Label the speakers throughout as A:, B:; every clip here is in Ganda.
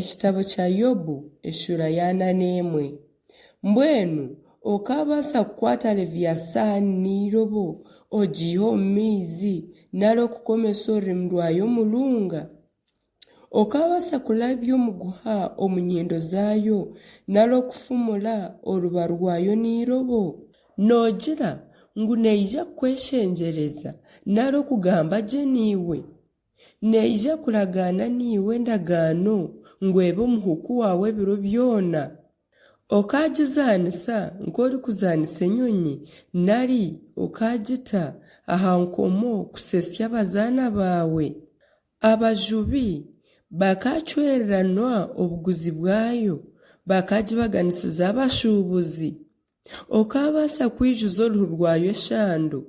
A: Ekitabo kya Yobu eshura ya 41. Mbwenu okabaasa kukwata Leviyasaani n'irobo ogiihe omu maizi nari okukomesa orurimi rwayo omurunga? Okabaasa kulabya omuguha omu nyindo zaayo nari okufumura oruba rwayo n'irobo? Noogira ngu neija kweshengyereza nari okugamba gye niiwe? Neija kuragaana niiwe endagaano ngu ebe omuhuku wawe ebiro byona? Okagizaanisa nk'orikuzaanisa enyonyi nari okagita aha nkomo kusesya abazaana baawe? Abajubi bakacwereranwa obuguzi bwayo bakagibaganisiza abashuubuzi? Okabaasa kwijuza oruhu rwayo eshando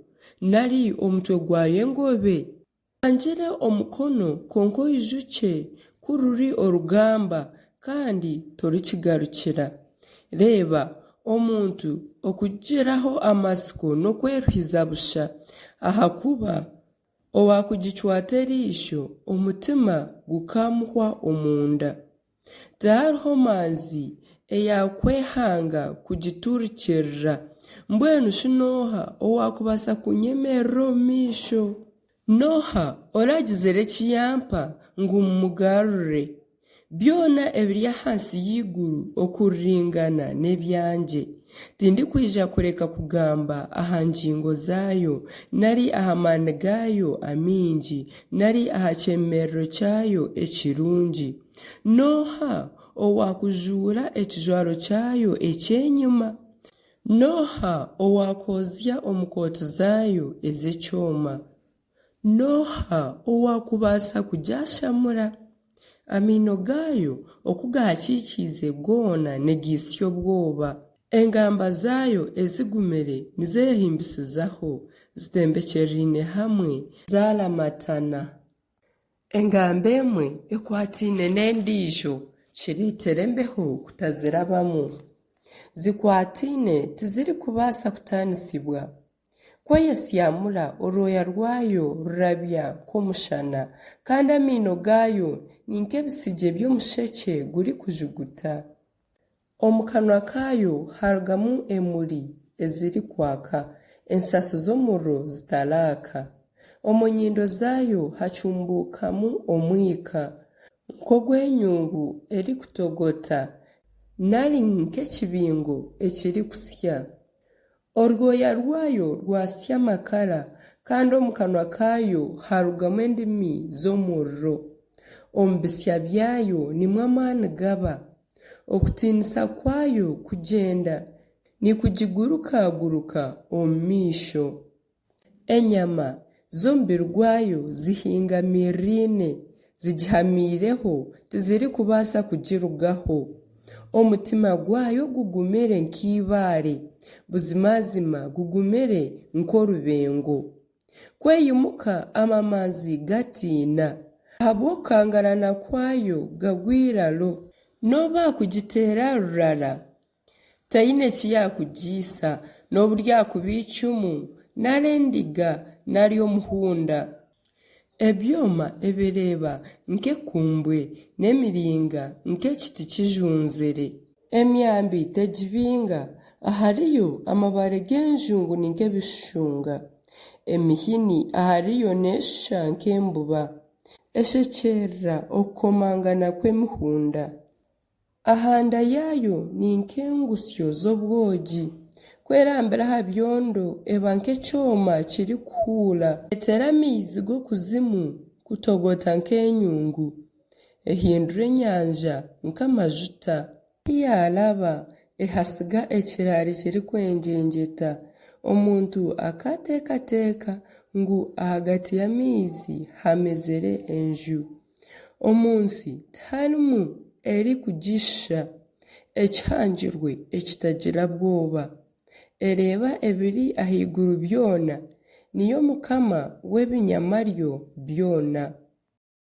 A: nari omutwe gwayo engobe? Hangire omukono konka oijukye kururi orugamba kandi torikigarukira. Reeba omuntu okugiraho amasiko n'okweruhiza busha ahakuba owakugicwata eriisho omutima gukamuhwa omunda. Tihariho manzi eyakwehanga kugiturukirira, mbwenu shinooha owakubaasa kunyemerera omu maisho? Nooha oragizire kiyampa ngu mmugarure? Byona ebiri ahansi y'iguru okuringana n'ebyangye. Tindikwija kureka kugamba aha ngingo zaayo nari aha maani gaayo amingi nari aha kyemerero kyayo ekirungi. Nooha owakujuura ekijwaro kyayo eky'enyuma? Nooha owakozya omukooti zaayo ez'ekyoma? Nooha owakubaasa kugyashamura? Amaino gaayo okugakiikiize goona negiisya obwoba. Engamba zaayo ezigumire nizeehimbisizaho zitembekyerine hamwe zaaramatana. Engamba emwe ekwatiine n'endiijo kireetere embeho kutazirabamu. Zikwatiine tizirikubaasa kutaanisibwa. Kweyesyamura orwoya rwayo rurabya nk'omushana kandi amaino gaayo ni nk'ebisige by'omushekye guri kujuguta. Omu kanwa kaayo harugamu emuri ezirikwaka, ensasi z'omuriro zitaraaka. Omu nyindo zaayo hacumbukamu omwika nk'ogw'enyungu erikutogota nari nk'ekibingo ekirikusya. Orwoya rwayo rwasya amakara kandi omu kanwa kaayo harugamu endimi z'omuriro. Omu bisya byayo nimwo amaani gaba. Okutiinisa kwayo kugyenda nikugigurukaguruka omu maisho. Enyama z'omubiri gwayo zihingamirine zigihamiireho tizirikubaasa kugirugaho. Omutima gwayo gugumire nk'ibaare, buzimazima gugumire nk'orubengo. Kweyimuka amamanzi gatiina, ahabw'okukangarana kwayo gagwiraro. Noba kugiteera rurara, taine kiyakugiisa n'oburi akuba icumu nari endiga nari omuhunda. Ebyoma ebireeba nk'ekumbwe n'emiringa nk'ekiti kijunzire. Emyambi tegibinga, ahariyo amabare g'enjungu ni nk'ebishunga. Emihini ahariyo neeshusha nk'embuba eshekyerera okukomangana kw'emihunda. Ahanda yaayo ni nk'engusyo z'obwogi. Kwerambira aha byondo eba nk'ekyoma kirikuhuura. Etera amaizi g'okuzimu kutogota nk'enyungu. Ehindura enyanja nk'amajuta. Yaraba ehasiga ekiraari kirikwengyengeta. Omuntu akateekateeka ngu ahagati y'amaizi hamezire enju. Omunsi tiharimu erikugisha, ekihangirwe ekitagira bwoba. Ereeba ebiri ahaiguru byona, niyo Mukama w'ebinyamaryo byona.